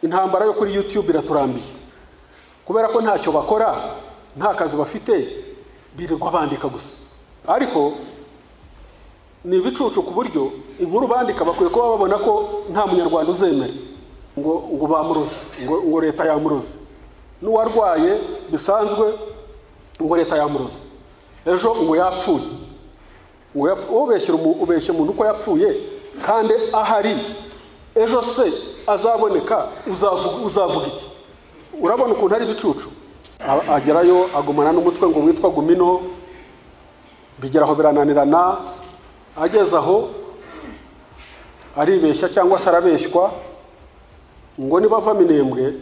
intambara yo kuri YouTube iraturambiye kubera ko ntacyo bakora, nta kazi bafite, birirwa bandika gusa. Ariko ni ibicucu ku buryo inkuru bandika bakwiye kuba babona ko nta munyarwanda uzemera ngo bamuroze, ngo leta yamuroze. N'uwarwaye bisanzwe ngo leta yamuroze, ejo ngo yapfuye, ubeshye umuntu uko yapfuye kandi ahari, ejo se azaboneka uzavuga iki? Urabona ukuntu ari ibicucu. Agerayo agumana n'umutwe ngo witwa Gumino, bigeraho birananirana, ageze aho aribeshya cyangwa se arabeshywa ngo nibava Minembwe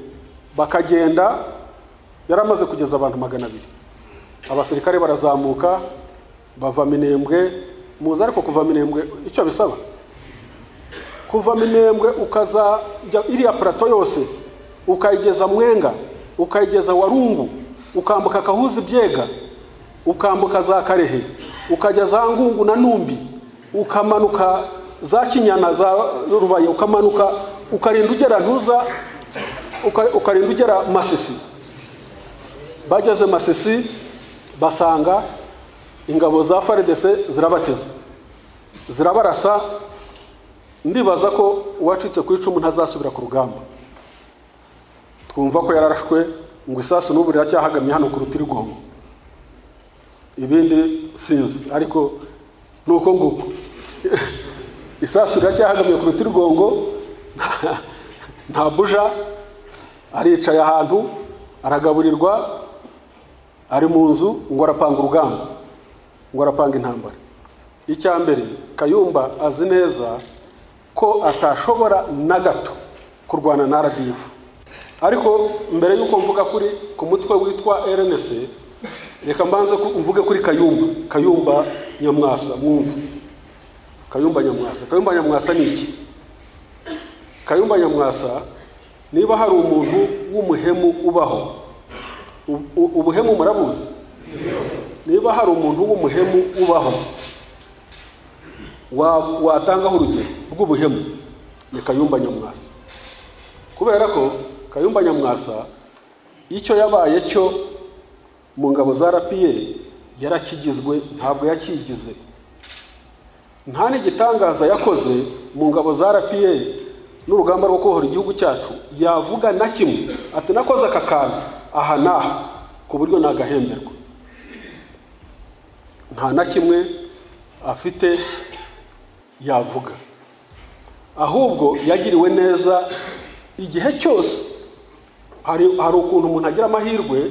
bakagenda. Yaramaze kugeza abantu 200. Abasirikare barazamuka bava Minembwe. Muzi ariko kuva Minembwe icyo bisaba, kuva Minembwe ukaza iriya plateau yose ukayigeza Mwenga, ukayigeza Warungu, ukambuka Kahuzi Byega, ukambuka za Karehe, ukageza Ngungu na Numbi, ukamanuka za Kinyana za Rubaye, ukamanuka ukarinda ugera Ntuza, ukarinda ugera Masisi. Bageze Masisi basanga ingabo za FARDC zirabateze, zirabarasa. Ndibaza ko uwacitse ku icumu ntazasubira ku rugamba. Twumva ko yararashwe ngo isasu n'ubu riracyahagamye hano ku Rutirigongo. Ibindi sinzi, ariko nuko nguko isasu riracyahagamye ku Rutirigongo. Nta buja, aricaye ahantu aragaburirwa, ari mu nzu ngo arapanga urugamba, ngo arapanga intambara. Icyambere, Kayumba azi neza ko atashobora na gato kurwana na RDF. Ariko mbere yuko mvuga kuri ku mutwe witwa RNC, reka mbanze mvuge kuri Kayumba Nyamwasa. Mwumva Kayumba Nyamwasa ni iki? Kayumba Nyamwasa, niba hari umuntu w'umuhemu ubaho, ubuhemu murabuzi? Niba hari umuntu w'umuhemu ubaho watangaho urugero rw'ubuhemu, ni Kayumba Nyamwasa. Kubera ko Kayumba Nyamwasa icyo yabaye cyo mu ngabo za RPA yarakigizwe, ntabwo yakigize. Nta n'igitangaza yakoze mu ngabo za RPA n'urugamba rwo kubohora igihugu cyacu yavuga na kimwe ati nakoze aka kantu aha naha ku buryo nagahemberwa. Nta na kimwe afite yavuga, ahubwo yagiriwe neza igihe cyose. Hari ukuntu umuntu agira amahirwe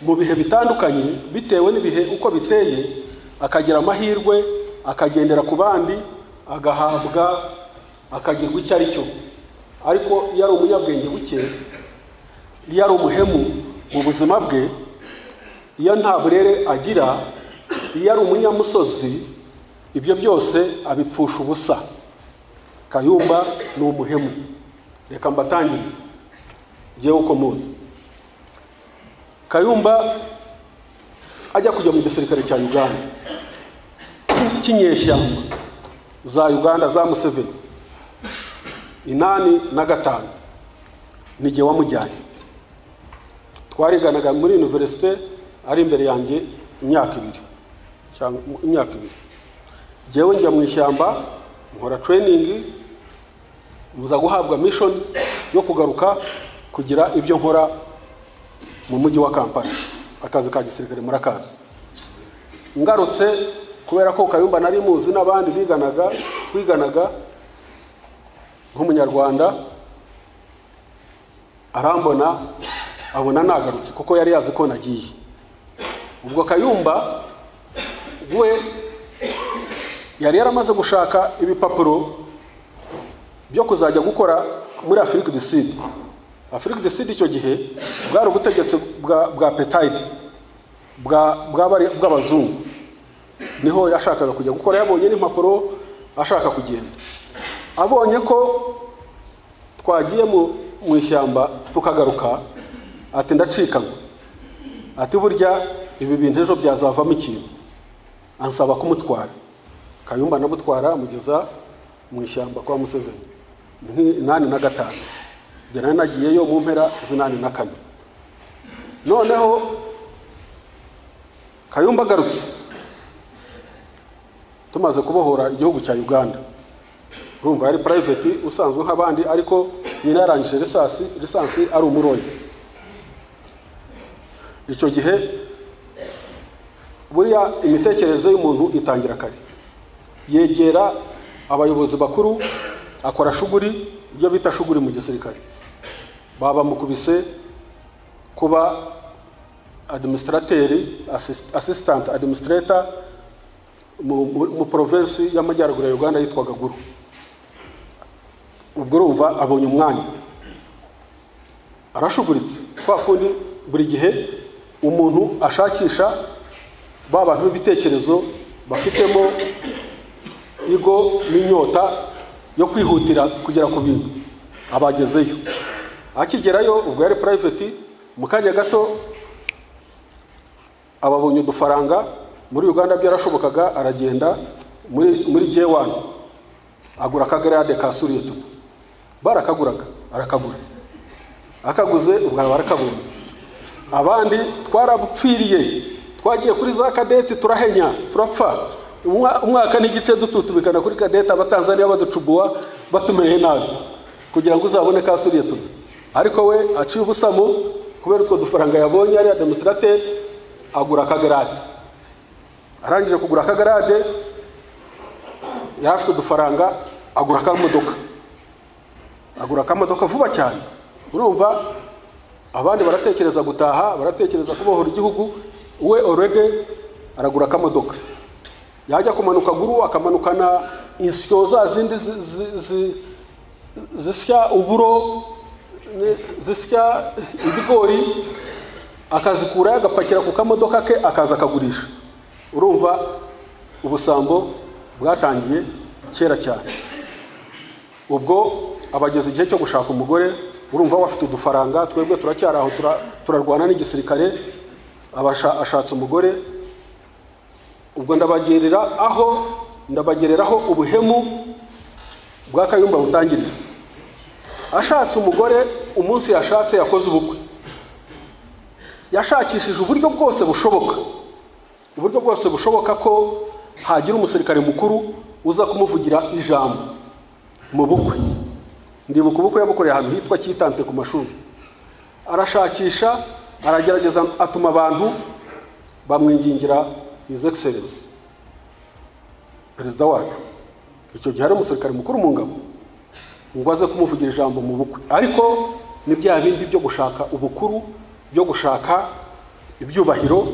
mu bihe bitandukanye bitewe n'ibihe uko biteye, akagira amahirwe akagendera ku bandi, agahabwa, akagirwa icyo ari cyo. Ariko iyo ari umunyabwenge buke, iyo ari umuhemu mu buzima bwe, iyo nta burere agira, iyo ari umunyamusozi, ibyo byose abipfusha ubusa. Kayumba ni umuhemu. Reka mbatangire jewe uko muzi. Kayumba ajya kujya mu gisirikare cya Uganda, kinyeshyamba za Uganda za Museveni 85 nige wamujyanye. Twariganaga muri universite, ari imbere yanjye imyaka 2. Jewe njya mu ishyamba nkora training, muza guhabwa mission yo kugaruka kugira ibyo nkora mu mujyi wa Kampala, akazi ka gisirikare murakazi. Ngarutse kubera ko Kayumba nari muzi n'abandi twiganaga nk'umunyarwanda, arambona abona nagarutse kuko yari yazi ko nagiye. Ubwo Kayumba we yari yaramaze gushaka ibipapuro byo kuzajya gukora muri Afrique du Sud. Afrique du Sud icyo gihe bwari ubutegetsi bwa Apartheid bw'abazungu. Niho yashakaga kujya gukora, yabonye n'impapuro ashaka kugenda. Abonye ko twagiye mu ishyamba tukagaruka, ati ndacikanywe, ati burya ibi bintu ejo byazavamo ikintu. Ansaba kumutwara. Kayumba namutwara mugeza mu ishyamba kwa Museveni 85. nari nagiyeyo mu mpera z'84. Noneho Kayumba agarutse tumaze kubohora igihugu cya Uganda. Urumva yari private usanzwe nk'abandi, ariko nyina yarangije lisansi ari umuroyi. Icyo gihe buriya imitekerereze y'umuntu itangira kare, yegera abayobozi bakuru, akora shuguri, ibyo bita shuguri mu gisirikare. Baba mukubise kuba administrateur, assistant administrator mu province y'amajyaruguru ya Uganda yitwaga Guru. Ubwo urumva abonye umwanya arashuguritse. Kwa kundi buri gihe umuntu ashakisha ba bantu b'ibitekerezo bafitemo igo n'inyota yo kwihutira kugera ku bintu, abagezeyo. Akigerayo ubwo yari private, mu kanya gato ababonye udufaranga muri Uganda byarashobokaga, aragenda muri J1 agura akagarade ka Suriyetu. Barakaguraga, arakagura. Akaguze ubwo barakabonye. Abandi twarabupfiriye, twagiye kuri za kadeti turahenya, turapfa. Umwaka n'igice dututubikana kuri kadeti, abatanzania baducubuwa batumereye nabi kugira ngo uzabone ka Suriyetu. Ariko we aciye ubusamo kubera utwo dufaranga yabonye, ari administrateur, agura akagarade. Arangije kugura akagarade, yafite udufaranga, agura akamodoka. Agura akamodoka vuba cyane. Urumva abandi baratekereza gutaha, baratekereza kubohora igihugu, we already aragura akamodoka. Yajya kumanuka Guru, akamanukana insyo za zindi zisya uburo, zisya ibigori, akazikura agapakira ku kamodoka ke, akaza akagurisha. Urumva ubusambo bwatangiye kera cyane. Ubwo abageze igihe cyo gushaka umugore, urumva wafite udufaranga, twebwe turacyari aho turarwana n'igisirikare, ashatse umugore. Ubwo ndabagereraho ubuhemu bwa Kayumba butangirira. Ashatse umugore, umunsi yashatse yakoze ubukwe. Yashakishije uburyo bwose bushoboka ko hagira umusirikare mukuru uza kumuvugira ijambo mu bukwe. Ndibuka ubukwe yabukoreye ahantu hitwa Kitante ku mashuri. Arashakisha, aragerageza, atuma abantu bamwingingira His Excellency Perezida wacu. Icyo gihe ari umusirikare mukuru mu ngabo, ngo aze kumuvugira ijambo mu bukwe. Ariko ni bya bindi byo gushaka ubukuru, byo gushaka ibyubahiro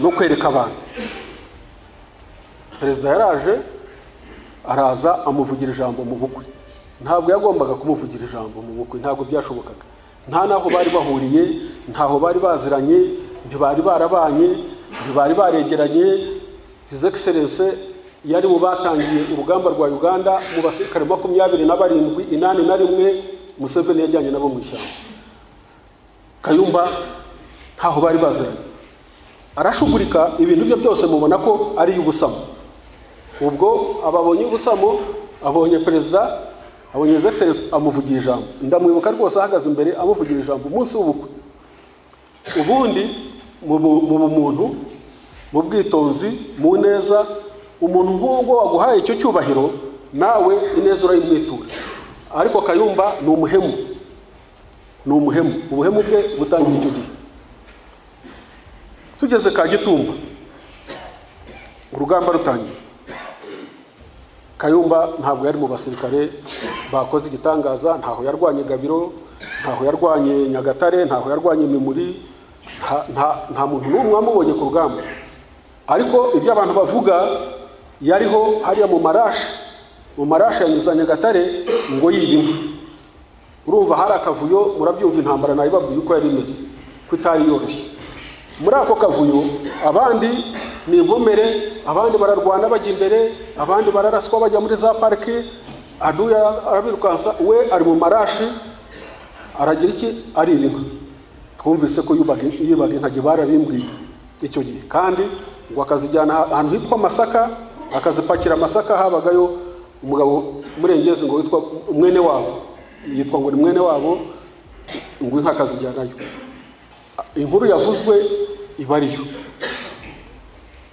no kwereka abantu. Perezida yaraje, araza amuvugira ijambo mu bukwe. Ntabwo yagombaga kumuvugira ijambo mu bukwe, ntabwo byashobokaga. Nta naho bari bahuriye, ntaho bari baziranye, ntibari barabanye, ntibari baregeranye. His Excellency yari mu batangiye urugamba rwa Uganda mu basirikare 27 Museveni yajyanye nabo mu ishyamba. Kayumba ntaho bari baziranye. Arashugurika, ibintu bye byose mubona ko ari ubusamo. Ubwo ababonye ubusamo, abonye perezida, abonye His Excellency amuvugira ijambo. Ndamwibuka rwose ahagaze imbere amuvugira ijambo umunsi w'ubukwe. Ubundi mu muntu, mu bwitonzi, mu neza, umuntu nk'uwo waguhaye icyo cyubahiro, nawe ineza urayimwitura. Ariko Kayumba ni umuhemu. Ubuhemu bwe butangira icyo gihe. Tugeze Kagitumba, urugamba rutangiye. Kayumba ntabwo yari mu basirikare bakoze igitangaza, ntaho yarwanye Gabiro, ntaho yarwanye Nyagatare, ntaho yarwanye Mimuri, nta muntu n'umwe wamubonye ku rugamba. Ariko ibyo abantu bavuga, yariho hariya mu marashi yanyuza Nyagatare ngo yibinka. Urumva hari akavuyo, murabyumva intambara nayibabwiye uko yari imeze, ko itari yoroshye. Muri ako kavuyo abandi ni inkomere, abandi bararwana bajya imbere, abandi bararaswa bajya muri za parike. Aduya arabirukansa, we ari mu marashi, aragira iki, aririnka. Twumvise ko yibaga inka, barabimbwiye icyo gihe. Kandi ngo akazijyana ahantu hitwa Masaka, akazipakira Masaka. Habagayo umugabo murengezi ngo witwa mwene wabo, yitwa ngo ni mwene wabo ngo inka akazijyanayo. Inkuru yavuzwe iba ariyo.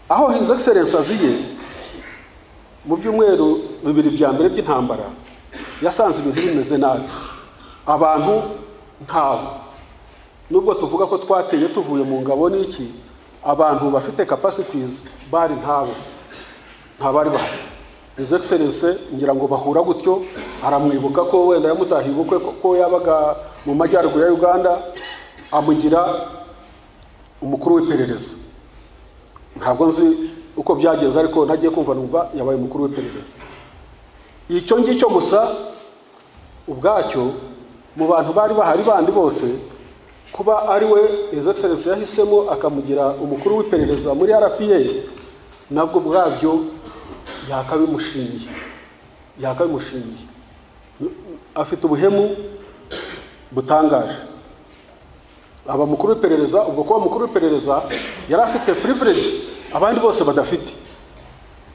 Aho His Excellency aziye mu byumweru 2 bya mbere by'intambara yasanze ibintu bimeze nabi, abantu ntabo. Nubwo tuvuga ko twateye tuvuye mu ngabo n'iki, abantu bafite capacities bari ntabo, ntabari bahari. His Excellency ngira ngo bahura gutyo, aramwibuka ko wenda yamutahibukwe ko yabaga mu majyaruguru ya Uganda, amugira umukuru w'iperereza. Ntabwo nzi uko byagenze, ariko nagiye kumva numva yabaye umukuru w'iperereza. Icyo ngicyo gusa ubwacyo mu bantu bari bahari bandi bose, kuba ari we His Excellency yahisemo akamugira umukuru w'iperereza muri RPA, nabwo bwabyo yakabimushimiye. Afite ubuhemu butangaje. Aba mukuru w'iperereza, ubwo kuba mukuru w'iperereza yari afite privilege abandi bose badafite.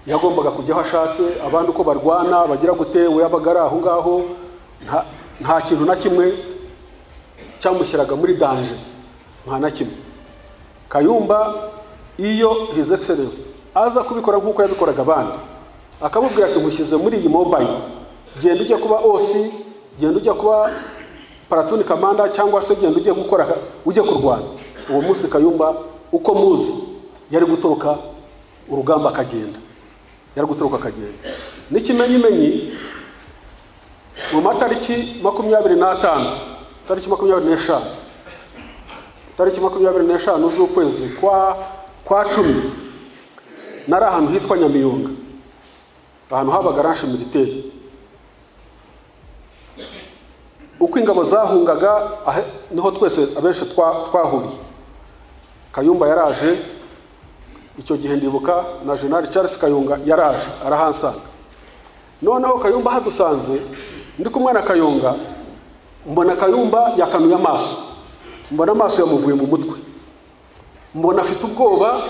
Yagombaga kujya aho ashatse, abandi uko barwana bagira gutewe yabagara aho ngaho, nta kintu na kimwe cyamushyiraga muri danger, nta na kimwe. Kayumba iyo His Excellency aza kubikora nk'uko yabikoraga abandi, akamubwira ati mushyize muri iyi mobile, genda ujye kuba OC, genda ujye kuba platoon commander, cyangwa se genda ujye gukora ujye kurwana. Uwo munsi Kayumba uko muzi yari gutoroka urugamba akagenda, n'ikimenyimenyi mu matariki 25, tariki 25 z'ukwezi kwa 10, nari ahantu hitwa Nyamiyonga, ahantu habaga ranche militaire. Uko ingabo zahungaga niho twese abenshi twahuriye. Kayumba yaraje icyo gihe, ndibuka na General Charles Kayunga yaraje arahansanga. Noneho Kayumba hadusanze, ndi kumwe na Kayunga, mbona Kayumba yakanuye amaso, mbona amaso yamuvuye mu mutwe, mbona afite ubwoba.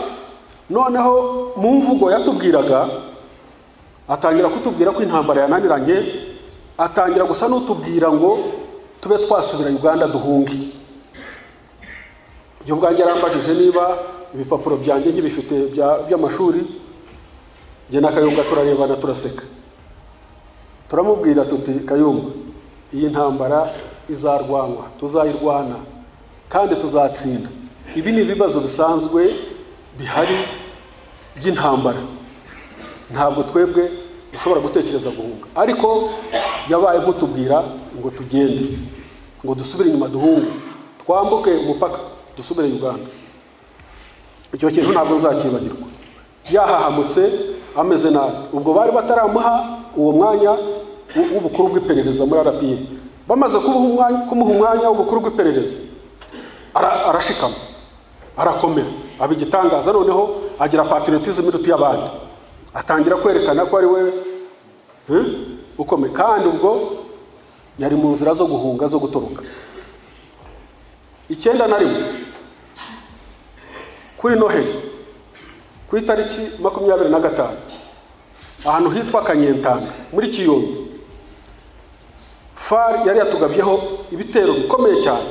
Noneho mu mvugo yatubwiraga atangira kutubwira ko intambara yananiranye, atangira gusa n'utubwira ngo tube twasubira Uganda duhunge. Ibyo bwanjye yarambajije niba ibipapuro byanjye nkibifite by'amashuri. Nge na Kayumba turarebana turaseka, turamubwira tuti Kayumba, iyi ntambara izarwanwa, tuzayirwana kandi tuzatsinda. Ibi ni ibibazo bisanzwe bihari by'intambara, ntabwo twebwe ushobora gutekereza guhunga. Ariko yabaye nk'utubwira ngo tugende, ngo dusubire inyuma duhunge, twambuke umupaka dusubire Uganda. Icyo kintu ntabwo nzakibagirwa. Yahahamutse ameze nabi. Ubwo bari bataramuha uwo mwanya w'ubukuru bw'iperereza muri RPA. Bamaze kumuha umwanya w'ubukuru bw'iperereza, arashikama, arakomera, abigitangaza. Noneho agira patriotism iruta y'abandi, atangira kwerekana ko ari we ukomeye. Kandi ubwo yari mu nzira zo guhunga, zo gutoroka. 9 kuri Noheli, ku itariki 25, ahantu hitwa Kanyentanga muri Kiyombe, FAR yari yatugabyeho ibitero bikomeye cyane.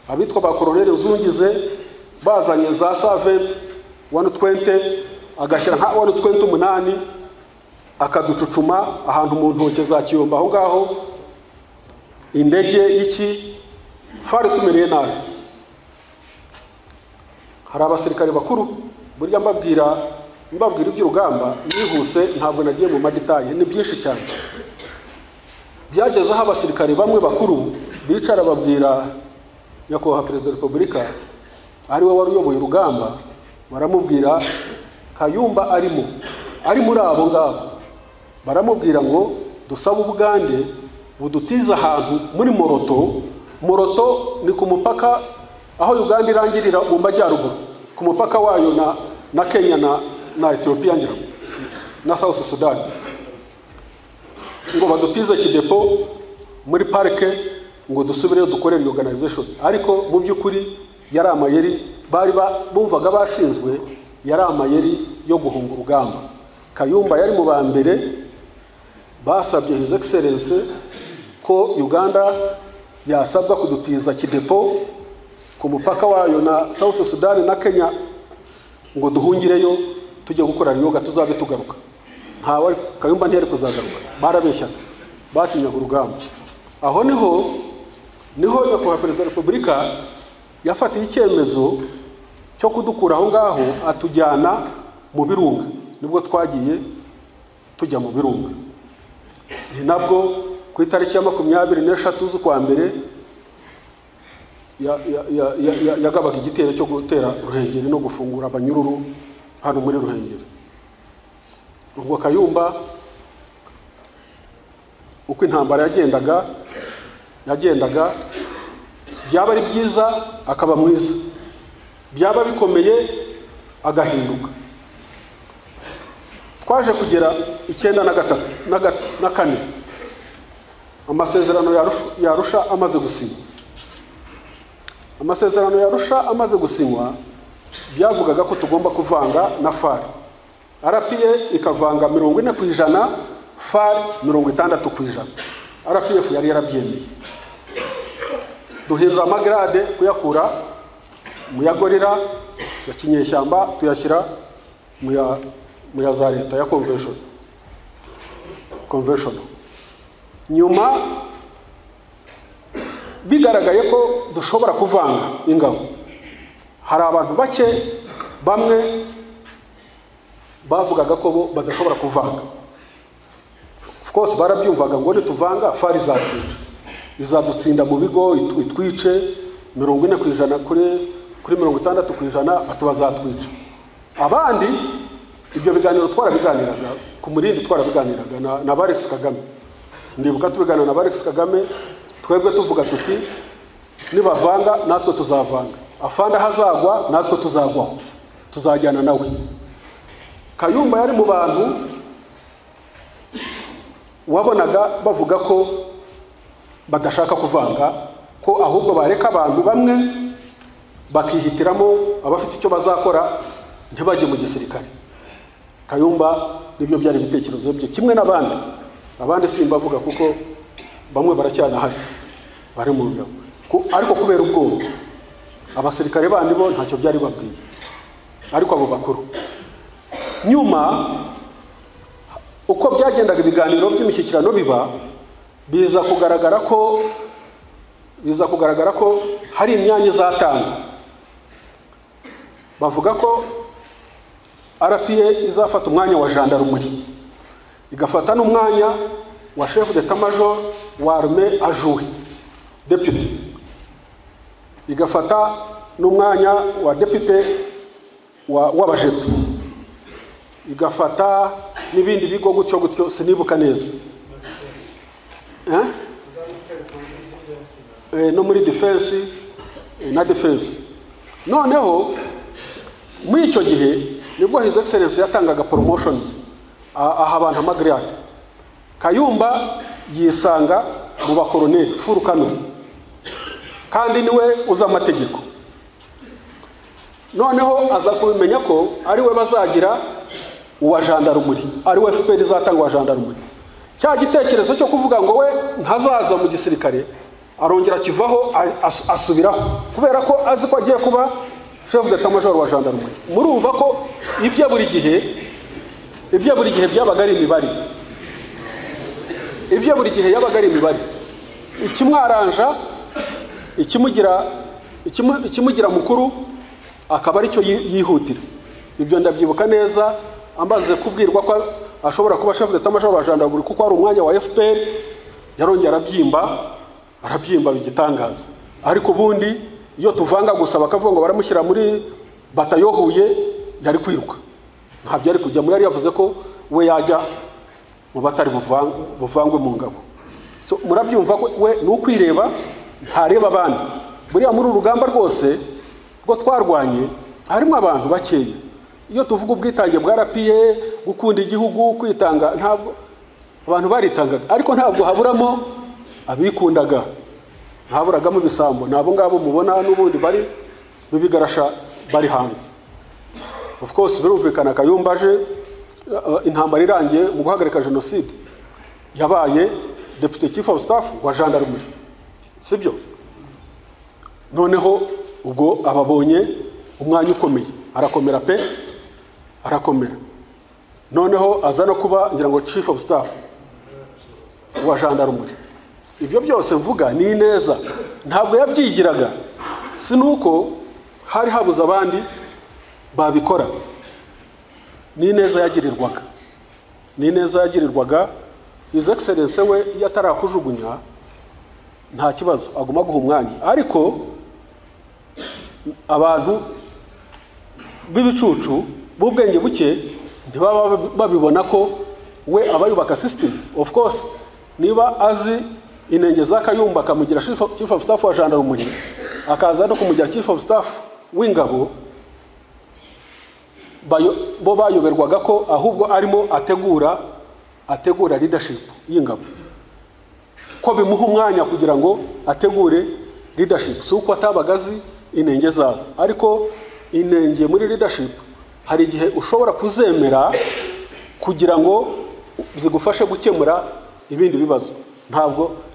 Abitwa ba Colonel Zungize bazanye za Savent 120, agashyira nka 128, akaducucuma ahantu mu ntoke za Kiyombe aho ngaho. Indege iki FAR tumereye nabi. Hari abasirikare bakuru, burya mbabwira iby'urugamba nihuse, ntabwo nagiye mu madetaye, ni byinshi cyane. Byageze aho abasirikare bamwe bakuru bicara babwira nyakubahwa Perezida wa Repubulika, ari we wari uyoboye urugamba, baramubwira Kayumba ari muri abo ngabo. Baramubwira ngo dusaba Ubugande budutiza ahantu muri Moroto. Moroto ni ku mupaka aho Uganda irangirira mu majyaruguru, ku mupaka wayo na Kenya na Ethiopia ngira na South Sudan. Ngo badutize kidepo muri parike, ngo dusubireyo dukorere organization. Ariko mu by'ukuri yari amayeri, bari bumvaga bashinzwe, yari amayeri yo guhunga urugamba. Kayumba yari mu ba mbere basabye His Excellency ko Uganda yasabwa kudutiza kidepo ku mupaka wayo na South Sudan na Kenya ngo duhungireyo tujye gukora yoga tuzabe tugaruka. Ntawe Kayumba ntiyari kuzagaruka, barabeshya batinyaga urugamba. Aho niho nyakubahwa Perezida wa Repubulika yafatiye icyemezo cyo kudukura aho ngaho atujyana mu Birunga. Nibwo twagiye tujya mu Birunga. Ni nabwo ku itariki ya 23 z'ukwa mbere yagabaga igitero cyo gutera Ruhengeri no gufungura abanyururu hano muri Ruhengeri. Ubwo Kayumba uko intambara yagendaga byaba ari byiza akaba mwiza, byaba bikomeye agahinduka. Twaje kugera 1994 amasezerano yarusha amaze gusinywa. Amasezerano yarusha amaze gusinywa byavugaga ko tugomba kuvanga na FAR. RPA ikavanga 40%, FAR 60%. RPF yari yarabyemeye. Duhindura amagrade kuyakura mu ya gorira ya kinyeshyamba tuyashyira mu ya za leta ya convention. Nyuma bigaragaye ko dushobora kuvanga ingabo. Hari abantu bake bamwe bavugaga ko bo badashobora kuvanga. Of course barabyumvaga ngo nituvanga FAR izadutsinda mu bigo itwice 40% kuri 60% atubazatwica. Abandi ibyo biganiro twarabiganiraga ku Murindi, twarabiganiraga na Alex Kagame. Ndibuka tubiganira na Alex Kagame, twebwe tuvuga tuti nibavanga natwe tuzavanga, afanda hazagwa natwe tuzagwa, tuzajyana nawe. Kayumba yari mu bantu wabonaga bavuga ko badashaka kuvanga, ko ahubwo bareka abantu bamwe bakihitiramo abafite icyo bazakora ntibajye mu gisirikare. Kayumba nibyo byari ibitekerezo bye kimwe n'abandi. Abandi simbavuga kuko bamwe baracyana hari bari mu ngabo, ariko kubera ubwoba abasirikare bandi bo ntacyo byari babwiye, ariko abo bakuru nyuma uko byagendaga ibiganiro by'imishyikirano biza kugaragara ko hari imyanya izatanga. Bavuga ko RPA izafata umwanya wa gendarmerie, igafata n'umwanya wa chef d'état-major wa armée adjoint député, igafata n'umwanya wa député w'abajepe, igafata n'ibindi bigo gutyo sinibuka neza. No muri defense na defense. Noneho muri icyo gihe nibwo His Excellency yatangaga promotions aha abantu amagrade. Kayumba yisanga mu bakoloneli full canon, kandi niwe uza amategeko. Noneho aza kubimenya ko ari we bazagira uwa gendarmerie, ari we FPR izatanga uwa gendarmerie. Cya gitekerezo cyo kuvuga ngo we ntazaza mu gisirikare arongera kivaho asubiraho, kubera ko azi ko agiye kuba chef d'état-major wa gendarmerie. Murumva ko ibyo buri gihe byabaga ari imibare. Ibyo buri gihe yabaga ari imibare. Ikimwaranja ikimugira mukuru akaba ari cyo yihutira. Ibyo ndabyibuka neza, ambaze kubwirwa ko ashobora kuba chef d'état-major wa gendarmerie kuko ari umwanya wa FPR, yarongera arabyimba bigitangaza. Ariko bundi iyo tuvanga gusa bakavuga ngo baramushyira muri batayo Huye, yari kwiruka. Ntabyo ari kujya mu, yari yavuze ko we yajya mu batari buvangwe mu ngabo. So murabyumva ko we nukwireba ntareba abandi. Buriya muri urugamba rwose rwo twarwanye harimo abantu bakeye. Iyo tuvuga ubwitange bwa RPA, gukunda igihugu, kwitanga, ntabwo abantu baritangaga, ariko ntabwo haburamo abikundaga, ntaburagamo ibisambo. Nabo ngabo mubona n'ubundi bari bibigarasha bari hanze. Of course birumvikana Kayumba aje intambara irangiye mu guhagarika genocide yabaye deputy chief of staff wa gendarmerie, sibyo? Noneho ubwo ababonye umwanya ukomeye, arakomera pe, arakomera. Noneho aza no kuba ngira ngo chief of staff wa gendarmerie. Ibyo byose mvuga ni neza, ntabwo yabyigiraga, sinuko hari habuza abandi babikora. Ni neza yagirirwaga, ni neza yagirirwaga. His Excellency we yatarakujugunya nta kibazo, aguma guha umwanya. Ariko abantu b'ibicucu b'ubwenge buke ntibaba babibona ko we abayubaka system. Of course niba azi inenge za Kayumba akamugira chief of staff wa gendarmerie, akaza no kumugira chief of staff w'ingabo, bo bayoberwaga ko ahubwo arimo ategura leadership y'ingabo, ko bimuha umwanya kugira ngo ategure leadership. Si uko atabagazi inenge zabo, ariko inenge muri leadership hari igihe ushobora kuzemera kugira ngo zigufashe gukemura ibindi bibazo.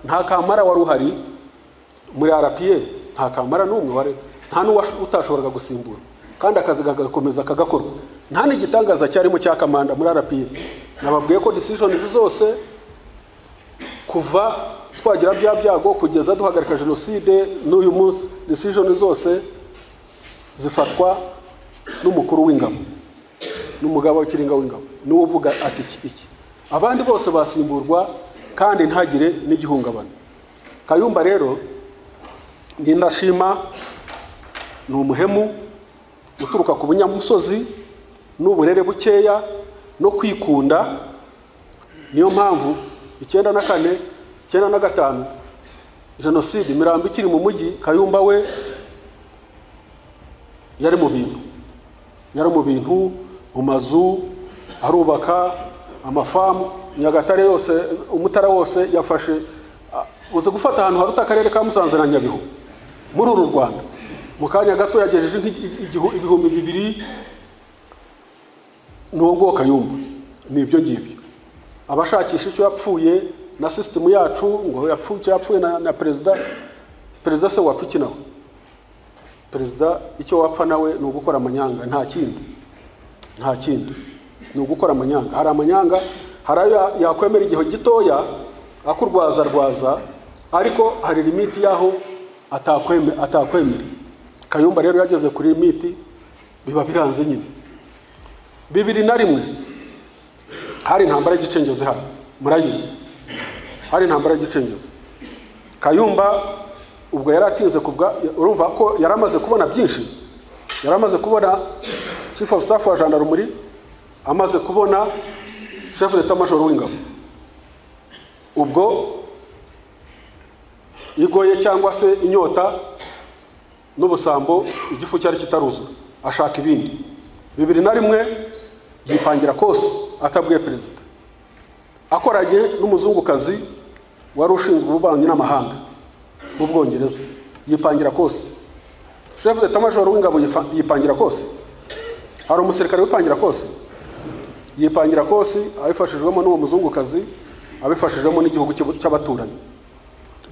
Nta kamara wari uhari muri RPA, nta kamara n'umwe wari, nta n'utashoboraga gusimbura, kandi akazi kagakomeza kagakorwa. Nta n'igitangaza cyarimo cya kamanda muri RPA. Nababwiye ko decisions zose kuva twagira bya byago kugeza duhagarika jenoside n'uyu munsi, decisions zose zifatwa n'umukuru w'ingabo, n'umugabo w'ikiringa w'ingabo, n'uvuga ati iki. Abandi bose basimburwa kandi ntagire n'igihungabana. Kayumba rero ni ndashima, ni umuhemu uturuka ku bunyamusozi n'uburere bukeya no kwikunda. Niyo mpamvu 94 95 jenoside imirambo ikiri mu mujyi, Kayumba we yari mu bintu mu mazu, arubaka amafamu. Nyagatare yose, Umutara wose yafashe, uze gufata ahantu haruta akarere ka Musanze na Nyabihu muri uru Rwanda. Mu kanya gato yagejeje ibihumbi 2 n'ubwo Kayumba. Nibyo ngibyo abashakisha icyo yapfuye na system yacu, ngo yapfuye na perezida se wapfuki nawe. Perezida icyo wapfa nawe ni ugukora amanyanga, nta kindi ni ugukora amanyanga. Hari amanyanga, hari yakwemera igihe gitoya akurwaza, ariko hari limiti yaho atakwemera. Kayumba rero yageze kuri limiti, biba biranze nyine. 2001 hari intambara y'igicengezi hano, murayizi, hari intambara y'igicengezi. Kayumba ubwo yaratinze urumva ko yaramaze kubona byinshi, yaramaze kubona chief of staff wa gendarmerie, amaze kubona chef d'état major w'ingabo. Ubwo igoye cyangwa se inyota n'ubusambo, igifu cyari kitaruzura, ashaka ibindi. 2001 yipangira kose atabwiye perezida, akoranye n'umuzungukazi wari ushinzwe ububanyi n'amahanga mu Bwongereza. Yipangira kose chef d'état major w'ingabo, yipangira kose. Hari umusirikare wipangira kose, yipangira kose, abifashijwemo n'uwo muzungukazi, abifashijwemo n'igihugu cy'abaturanyi.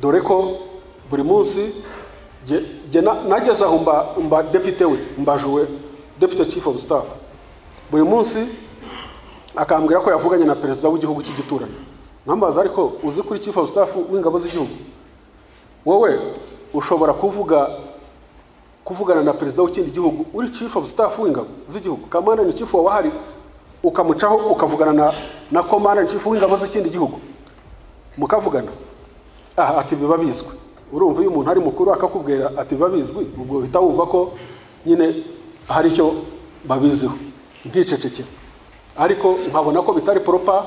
Dore ko buri munsi nageze aho mba deputy we, mbajuwe deputy chief of staff. Buri munsi akambwira ko yavuganye na perezida w'igihugu cy'igituranyi. Nambaza, ariko uzi kuri chief of staff w'ingabo z'igihugu, wowe ushobora kuvugana na perezida w'ikindi gihugu uri chief of staff w'ingabo z'igihugu? Kamanda ni chief wa hari, ukamucaho ukavugana na commander chief w'ingabo z'ikindi gihugu mukavugana? Ati biba bizwi. Urumva uyu muntu ari mukuru akakubwira ati biba bizwi, ubwo uhita wumva ko nyine hari icyo babiziho. Nticeceke, ariko nkabona ko bitari proper,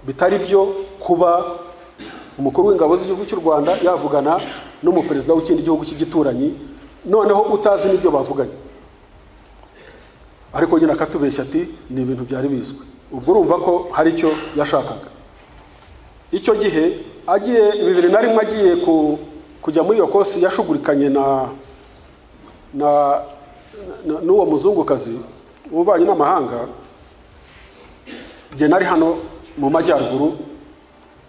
bitari byo kuba umukuru w'ingabo z'igihugu cy'u Rwanda yavugana n'umuperezida w'ikindi gihugu cy'igituranyi, noneho utazi n'ibyo bavuganye. Ariko nyine akatubeshya ati ni ibintu byari bizwi. Ubwo urumva ko hari icyo yashakaga. Icyo gihe agiye 2001 agiye kujya muri iyo kosi, yashugurikanye n'uwo muzungukazi ubanye n'amahanga. Je nari hano mu majyaruguru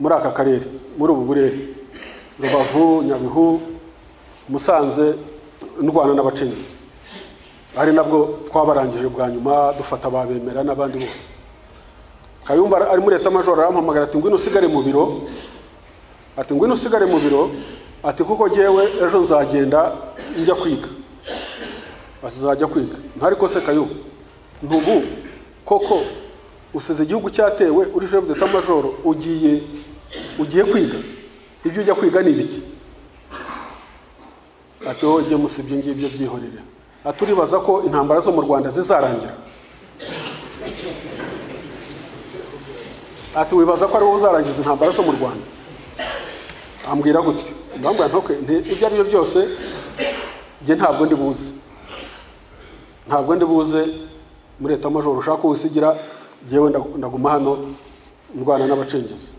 muri aka karere, muri ubu burere, Rubavu, Nyabihu, Musanze, Ndwana n'Abacengezi. Ari nabwo twabarangije bwa nyuma dufata ababemera n'abandi bose. Kayumba ari muri leta major arampamagara ati ngwino usigare mu biro, ati ngwino usigare mu biro, ati kuko jewe ejo nzagenda njya kwiga. Bazajya kwiga. Ntariko se Kayumba, ntubu koko usize igihugu cyatewe uri chef de l'état major ugiye kwiga, ibyo ujya kwiga ni biki? Ati oje musibye ngibyo byihorere, aturibaza ko intambara zo mu Rwanda zizarangira. Ati wibaza ko ari wowe uzarangiza intambara zo mu Rwanda? Ambwira gutyo, ndambwira ntoke ibyo ari byo byose je ntabwo ndi buze muri leta major ushaka usigira, jewe ndaguma hano Ndwana n'Abacengezi.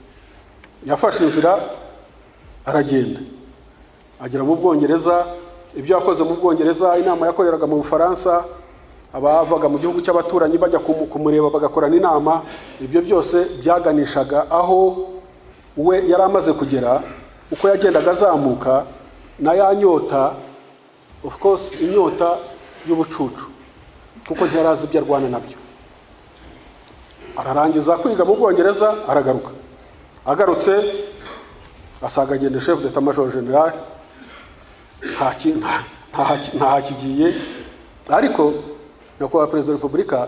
Yafashe inzira aragenda agera mu Bwongereza. Ibyo yakoze mu Bwongereza, inama yakoreraga mu Bufaransa, abavaga mu gihugu cy'abaturanyi bajya kumureba bagakorana inama, ibyo byose byaganishaga aho we yari amaze kugera. Uko yagendaga azamuka na ya nyota, of course inyota y'ubucucu, kuko ntiyarazi ibyo arwana nabyo. Ararangiza kwiga mu Bwongereza aragaruka. Agarutse asaga agenda chef d'état major general, nta hakigiye, ariko nyakubahwa Perezida wa Repubulika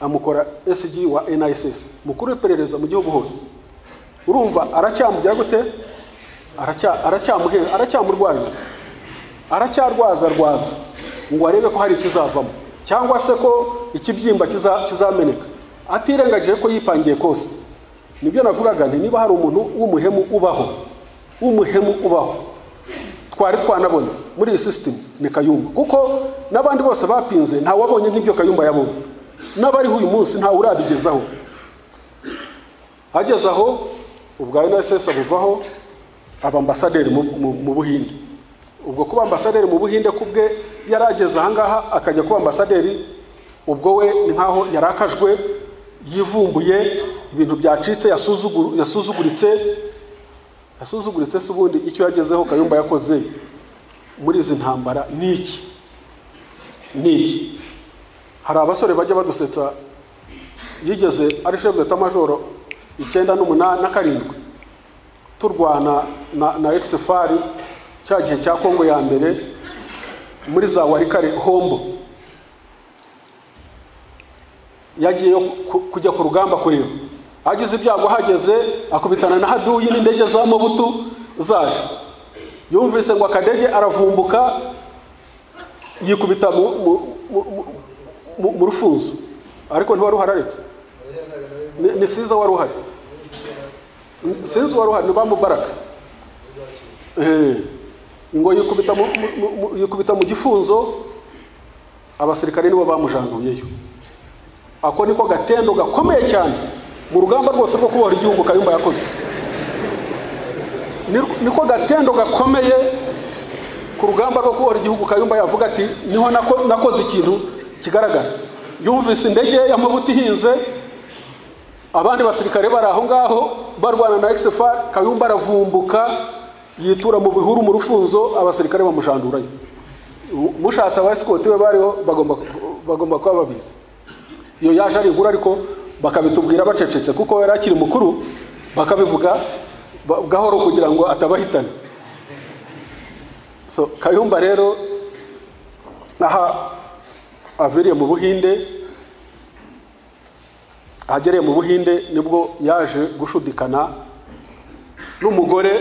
amukora SG wa NISS, mukuru w'iperereza mu gihugu hose. Urumva aracyamujya gute? Aracyamurwariza, aracyarwaza ngo arebe ko hari ikizavamo, cyangwa se ko ikibyimba kizameneka. Atirengagije ko yipangiye kose. Nibyo navugaga nti niba hari umuntu w'umuhemu ubaho twari twanabona muri iyi system ni Kayumba, kuko nabandi bose bapinze nta wabonye nk'ibyo Kayumba yabonye, nabari uyu munsi nta urabigezaho. Agezaho ubwa NSS abuvaho abambasaderi mu Buhinde. Ubwo kuba ambasaderi mu Buhinde kubwe yarageze ahangaha akajya kuba ambasaderi, ubwo we ni nkaho yarakajwe, yivumbuye ibintu byacitse, yasuzuguritse se ubundi icyo yagezeho Kayumba yakoze muri izi ntambara niki. Hari abasore bajya badusetsa, yigeze ari chef d'état major 1987 turwana na Exfar cya gihe cya Kongo ya mbere muri za Warikare Hombo. Yagiye kujya ku rugamba kureba, agize ibyago hageze akubitana na haduyi n'indege za Mobutu zaje. Yumvise ngo akadege aravumbuka yikubita mu rufunzo, ariko ntiwari uhararetse. Ni Siza wari uhari, Sinzi wari uhari, ni Bamubaraka. Ngo yikubita mu gifunzo, abasirikare nibo bamujanduyeyo. Ako niko gatendo gakomeye cyane mu rugamba rwose rwo kubohora igihugu Kayumba yakoze. Niko gatendo gakomeye ku rugamba rwo kubohora igihugu Kayumba yavuga ati niho nakoze ikintu kigaragara. Yumvise indege ya Mobutu ihinze, abandi basirikare bari aho ngaho barwana na Exfar, Kayumba aravumbuka yitura mu bihuru mu rufunzo, abasirikare bamushandurayo. Mushatse abasikoti we bariho bagomba kuba babizi. Iyo yaje ari inkuru ariko bakabitubwira bacecetse, kuko yari akiri mukuru, bakabivuga gahoro kugira ngo atabahitana. So Kayumba rero aha aviriye mu Buhinde, agereye mu Buhinde nibwo yaje gushudikana n'umugore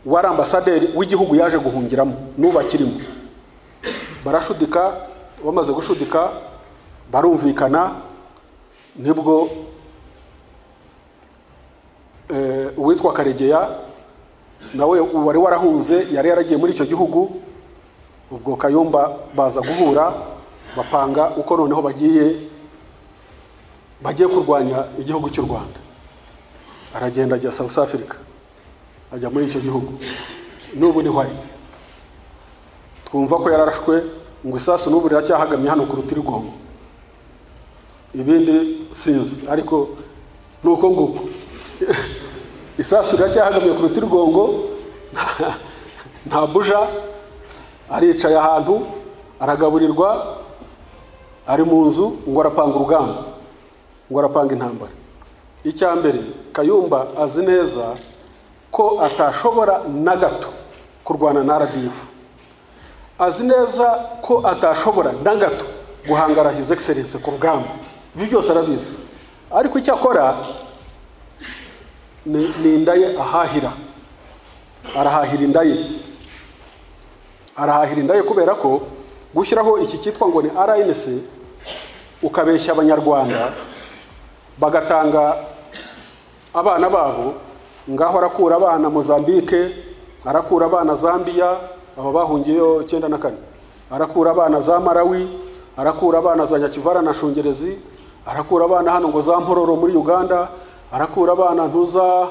wari ambasaderi w'igihugu yaje guhungiramo n'ubakirimo. Barashudika, bamaze gushudika barumvikana, nibwo uwitwa Karegeya nawe wari warahunze yari yaragiye muri icyo gihugu. Ubwo Kayumba baza guhura, bapanga uko noneho bagiye kurwanya igihugu cy'u Rwanda. Aragenda ajya South Africa, ajya muri icyo gihugu. N'ubu ni hwari twumva ko yararashwe, ngo isasu n'ubu riracyahagamye hano ku Rutirigongo. Ibindi sinzi, ariko nuko nguko isasu riracyahagamiye ku rutirigongo, nta buja, aricaye ahantu aragaburirwa, ari mu nzu ngo arapanga urugamba, ngo arapanga intambara. Icya mbere, Kayumba azi neza ko atashobora na gato kurwana na RDF, azi neza ko atashobora na gato guhangara His Excellency ku rugamba, ibi byose arabizi. Ariko icyo akora ni indaye ahahira, arahahira indaye, arahahira indaye, kubera ko gushyiraho iki cyitwa ngo ni RNC ukabeshya abanyarwanda bagatanga abana babo, ngaho arakura abana Mozambique, arakura abana Zambia, abo bahungiyeyo 94, arakura abana za Malawi, arakura abana za Nyakivara na Shungerezi, arakura abana hano ngo za Mpororo muri Uganda, arakura abana ntuza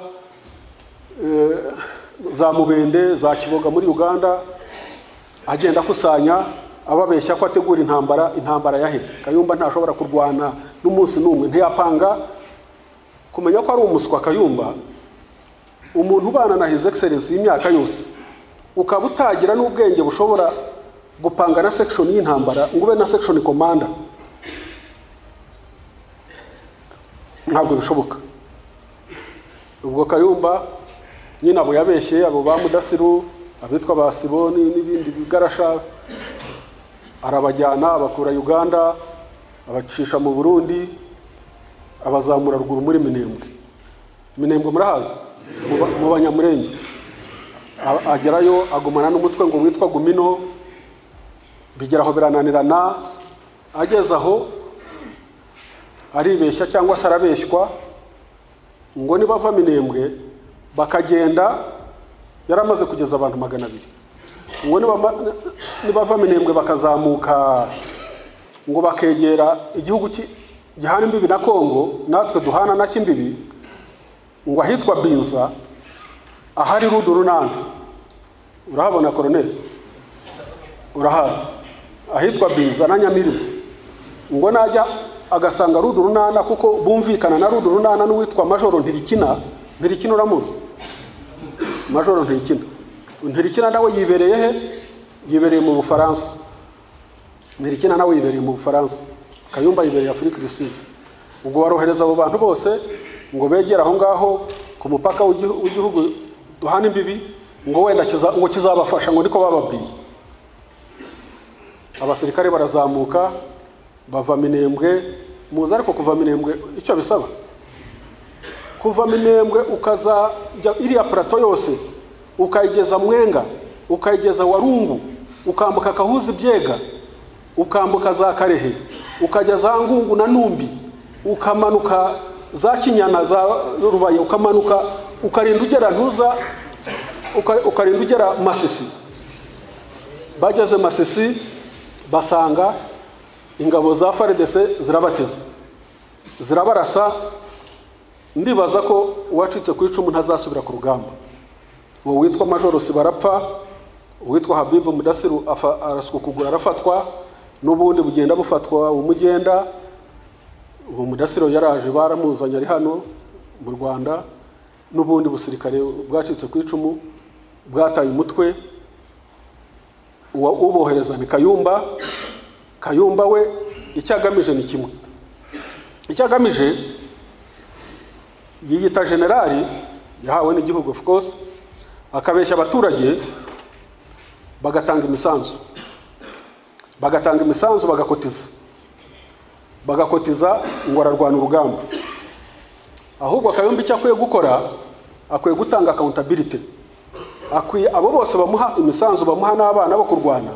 za Mubende, za Kiboga muri Uganda, agenda kusanya ababeshya ko ategura intambara yahe. Kayumba ntashobora kurwana n'umunsi n'umwe, ntiyapanga. Kumenya ko ari umuswa Kayumba, umuntu ubana na His Excellency y'imyaka yose, ukaba utagira n'ubwenge bushobora gupanga na section y'intambara ngo ube na section commander, ntabwo bishoboka. Ubwo Kayumba nyine abo yabeshye, abo ba Mudasiru, abitwa ba Siboni n'ibindi bigarasha, arabajyana abakura Uganda, abacisha mu Burundi, abazamura ruguru muri Minembwe murahazi, mu Banyamurenge. Agerayo agumana n'umutwe ngo witwa Gumino, bigeraho birananirana, ageze aho aribeshya cyangwa se arabeshywa ngo nibava Minembwe bakagenda, yaramaze kugeza abantu 200. Ngo nibava Minembwe bakazamuka ngo bakegera igihugu gihana imbibi na Kongo, natwe duhana na kimbibi, ngo ahitwa Binza, ahari Rudurunana. Urahabona Colonel? Urahazi? Ahitwa Binza na Nyamirimo. Ngo najya agasanga Rudurunana, kuko bumvikana na Rudurunana n'uwitwa Majoro Ntirikina uramuzi? Majoro Ntirikina nawe yibereye he? Yibereye mu Bufaransa. Ntirikina nawe yibereye mu Bufaransa. Kayumba yibereye Afrika du Sud. Ubwo warohereza abo bantu bose ngo begera aho ngaho ku mupaka w'igihugu duhana imbibi, ngo wenda ngo kizabafasha, ngo niko bababwiye. Abasirikare barazamuka bava Minembwe, muza ariko kuva Minembwe icyo bisaba, kuva Minembwe ukaza iriya plateau yose ukayigeza Mwenga, ukayigeza Warungu, ukambuka Kahuzi Byega, ukambuka za Karehe, ukajya za Ngungu na Numbi, ukamanuka za Kinyana za Rubaye, ukamanuka ukarinda ugera ntuza, ukarinda ugera Masisi. Bageze Masisi basanga ingabo za FARDC zirabateze, zirabarasa. Ndibaza ko uwacitse ku icumu ntazasubira ku rugamba. Uwo witwa Majoro Sibarapfa, uwitwa Habibu Mudasiru arasukwa kugura arafatwa, n'ubundi bugenda bufatwa umugenda. Uwo Mudasiru yaraje baramuzanya ari hano mu Rwanda, n'ubundi busirikare bwacitse ku icumu bwataye umutwe. Ubohereza ni Kayumba. Kayumba we icyagamije ni kimwe, icyagamije yiyita generali, yahawe n'igihugu of course, akabeshya abaturage bagatanga imisanzu, bagakotiza ngo ararwana urugamba. Ahubwo Kayumba icyo akwiye gukora, akwiye gutanga accountability. Akwiye abo bose bamuha imisanzu, bamuha n'abana bo kurwana,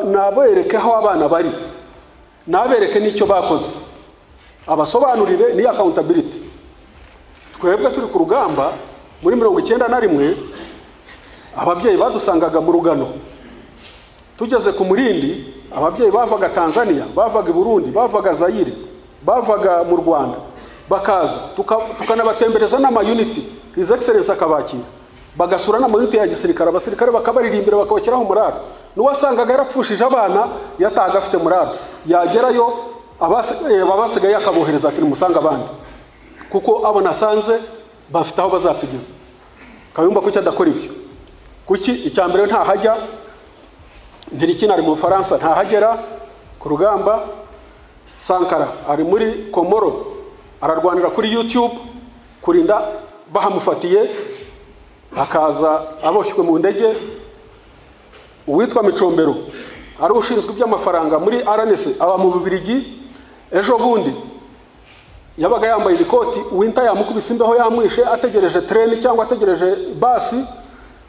nabereke aho abana bari, nabereke n'icyo bakoze, abasobanurire ni accountability. Twebwe turi ku rugamba muri 91, ababyeyi badusangaga mu Rugano, tugeze ku Murindi, ababyeyi bavaga Tanzania, bavaga Burundi, bavaga Zaire, bavaga mu Rwanda, bakaza tukanabatembereza n'ama unity, His Excellency akabakira, bagasura n'ama unity ya gisirikare, abasirikare bakabaririmbira bakabashyiraho murara. N'uwasangaga yarapfushije abana yataga afite murara, yagerayo abasigaye akabohereza ati musanga abandi, kuko abo nasanze bafite aho bazatugeza. Kayumba kuki adakora ibyo? Kuki icyambere nta hajya, Ntirikina ari mu Faransa nta hagera ku rugamba, Sankara ari muri Komoro ararwanira kuri YouTube kurinda bahamufatiye akaza aboshywe mu ndege. Uwitwa Micombero ari ushinzwe iby'amafaranga muri RNC aba mu Bubiligi, ejo bundi yabaga yambaye ikoti winter yamukubise imbeho yamwishe ategereje train cyangwa ategereje basi,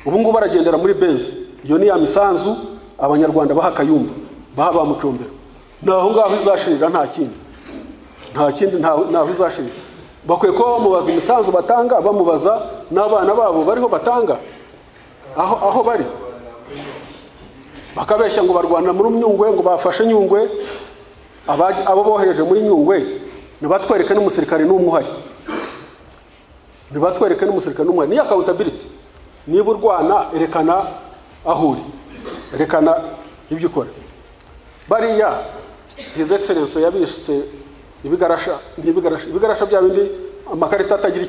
ubu ngubu baragendera muri Benz. Iyo ni ya misanzu abanyarwanda baha Kayumba baha Mucombero. Naho ngaho izashirira nta kindi naho izashirira. Bakwiye ko bamubaza imisanzu batanga, bamubaza n'abana babo bariho batanga aho bari. Bakabeshya ngo barwana muri Nyungwe, ngo bafashe Nyungwe, abo bohereje muri Nyungwe nibatwereke n'umusirikare n'umwe uhari. Ni accountability. Niba urwana erekana ahuri, erekana ibyo ukora. Bariya His Excellency yabishise ibigarasha bya bindi amakarita atagira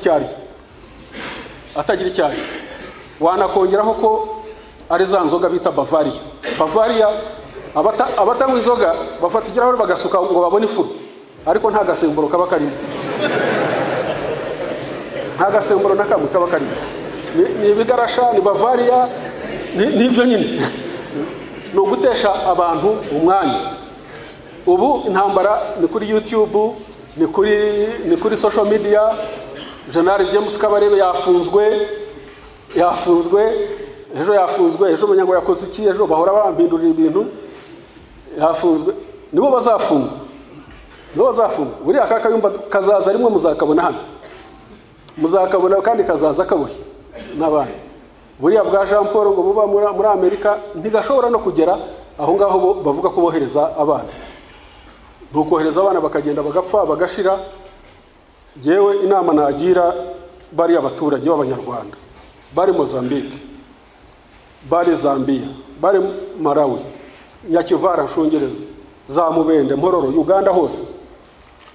icyari. Wanakongeraho ko ari za nzoga bita Bavaria. Abatanywa inzoga bafata ikirahure bagasuka ngo babone ifuru, ariko nta gasemburo kaba karimo. Nta gasemburo nakamwe kaba karimo. Ni ibigarasha, ni Bavaria, nibyo nyine. No gutesha abantu umwanya. Ubu intambara ni kuri YouTube, ni kuri social media. General James Kabarebe yafunzwe, ejo Munyango yakoze iki, ejo bahora bambindurira ibintu, yafunzwe. Nibo bazafunga. Buriya Kayumba kazaza rimwe muzakabona hano. Muzakabona kandi kazaza kaboshye n'abandi. Buriya bwa Jean Paul ngo buba muri Amerika ntigashobora no kugera aho ngaho bavuga ko bohereza abana. Nukohereza abana bakagenda bagapfa bagashira. Jewe inama nagira bari abaturage b'abanyarwanda, bari Mozambique, bari Zambia, bari Malawi, Nyakivara, Nshongereza, za Mubende, Mpororo, Uganda hose,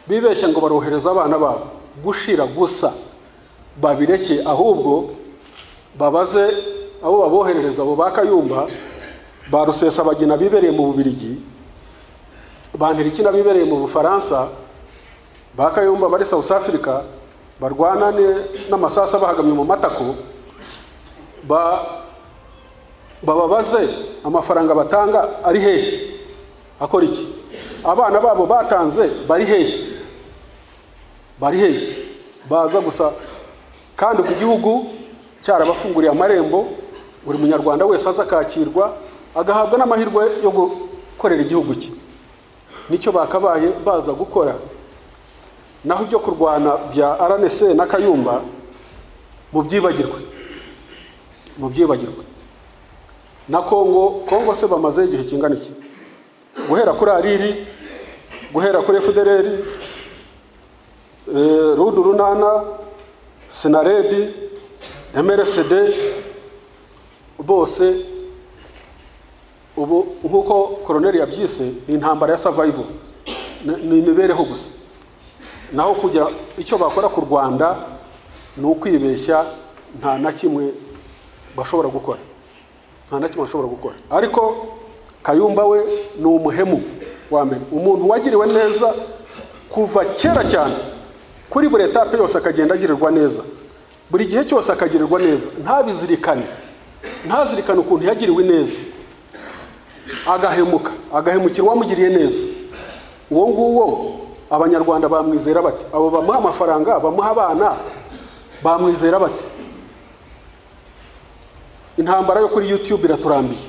bibeshya ngo barohereza abana babo gushira gusa. Babireke ahubwo babaze abo baboherereza abo ba Kayumba, ba Rusesabagina bibereye mu Bubiligi, ba Ntirikina bibereye mu Bufaransa, ba Kayumba bari South Africa, barwana n'amasasa bahagamye mu matako. Bababaze amafaranga batanga ari hehe, akora iki? Abana babo batanze bari hehe? Baza gusa kandi ku gihugu cyarabafunguriye amarembo, buri munyarwanda wese azakakirwa agahabwa n'amahirwe yo gukorera igihugu cye. Nicyo bakabaye baza gukora. Naho ibyo kurwana bya RNC na Kayumba mubyibagirwe. Na Kongo se bamaze igihe kingana iki? Guhera kuri Ariri, guhera kuri FDLR, Rudu Runana, Senaredi, MRCD, bose ubu nkuko Colonel yabyise intambara ya survival, ni imibereho gusa. Naho kujya icyo bakora ku Rwanda ni ukwibeshya, nta na kimwe bashobora gukora. Ariko Kayumba we ni umuhemu wa mbere, umuntu wagiriwe neza kuva kera cyane. Kuri buri etape yose akagenda agirirwa neza, buri gihe cyose akagirirwa neza, ntazirikane ukuntu yagiriwe neza, agahemukira uwamugiriye neza. Uwo nguwo abanyarwanda bamwizera bati? Abo bamuha amafaranga, bamuha abana, bamwizera bati? Intambara yo kuri YouTube iraturambiye,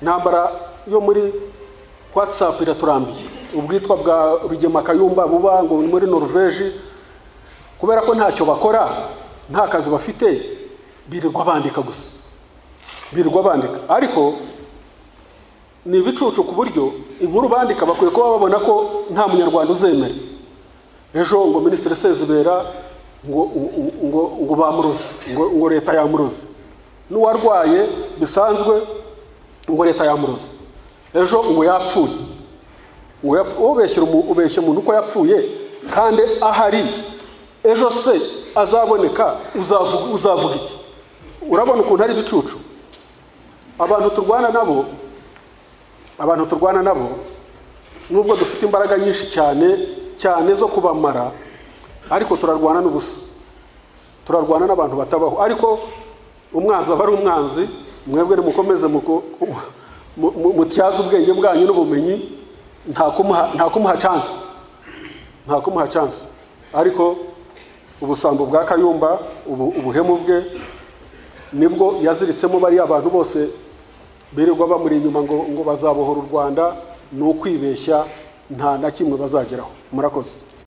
intambara yo muri WhatsApp iraturambiye, ubwitwa bwa Rugema Kayumba buba ngo muri Norvège, kubera ko ntacyo bakora, nta kazi bafite, birirwa bandika gusa, ariko ni ibicucu ku buryo inkuru bandika bakwiye kuba babona ko nta munyarwanda uzemera. Ejo ngo Ministre Sezibera ngo bamuroze, ngo leta yamuroze, n'uwarwaye bisanzwe ngo leta yamuroze. Ejo ngo yapfuye, ubeshya umuntu ko yapfuye kandi ahari. Ejo se azaboneka uzavuga iki? Urabona ukuntu ari bicucu. Abantu turwana nabo nubwo dufite imbaraga nyinshi cyane zo kubamara, ariko turarwana n'ubusa. Turarwana n'abantu batabaho, ariko umwanzi aba ari umwanzi. Mwebwe nimukomeze mutyaza ubwenge bwanyu n'ubumenyi, nta kumuha chance. Ariko ubusambo bwa Kayumba, ubuhemu bwe nibwo yaziritsemo bari abantu bose birirwa bamuri inyuma ngo bazabohora u Rwanda. Ni ukwibeshya, nta na kimwe bazageraho. Murakoze.